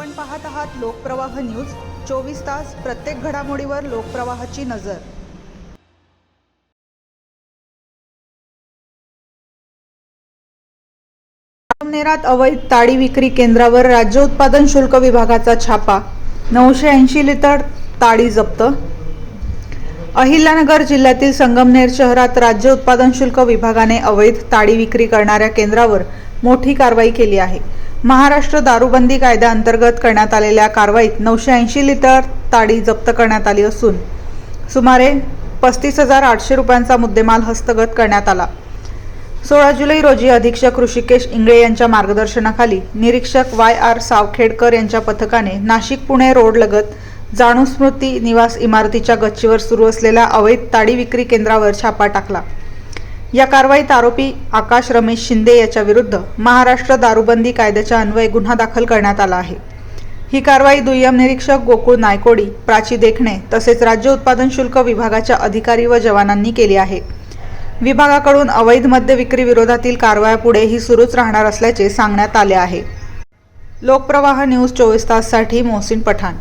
आपण पाहत आहात लोकप्रवाह न्यूज 24 तास प्रत्येक घडामोडीवर लोकप्रवाहाची नजर। संगमनेरात अवैध ताडी विक्री केंद्रावर राज्य उत्पादन शुल्क विभागाचा छापा, 980 लिटर ताडी जप्त। अहिल्यानगर जिल्ह्यातील संगमनेर शहरात राज्य उत्पादन शुल्क विभागाने अवैध ताडी विक्री करणाऱ्या केंद्रावर मोठी कारवाई केली आहे। महाराष्ट्र दारूबंदी कायद्याअंतर्गत करण्यात आलेल्या कारवाईत 980 लिटर ताडी जप्त करण्यात आली असून सुमारे 35,800 रुपयांचा मुद्देमाल हस्तगत करण्यात आला। 16 जुलै रोजी अधीक्षक ऋषिकेश इंगळे यांच्या मार्गदर्शनाखाली निरीक्षक YR सावखेडकर यांच्या पथकाने नाशिक पुणे रोड लगत जाणू स्मृती निवास इमारतीच्या गच्चीवर सुरू असलेल्या अवैध ताडी विक्री केंद्रावर छापा टाकला। या कारवाईत आरोपी आकाश रमेश शिंदे याच्या विरुद्ध महाराष्ट्र दारूबंदी कायद्याच्या अन्वये गुन्हा दाखल करण्यात आला आहे। ही कारवाई दुय्यम निरीक्षक गोकुळ नायकोडी, प्राची देखणे तसेच राज्य उत्पादन शुल्क विभागाच्या अधिकारी व जवानांनी केली आहे। विभागाकडून अवैध मद्य विक्री विरोधातील कारवाया पुढेही सुरूच राहणार असल्याचे सांगण्यात आले आहे। लोकप्रवाह न्यूज 24 तास साठी मोहसिन पठाण।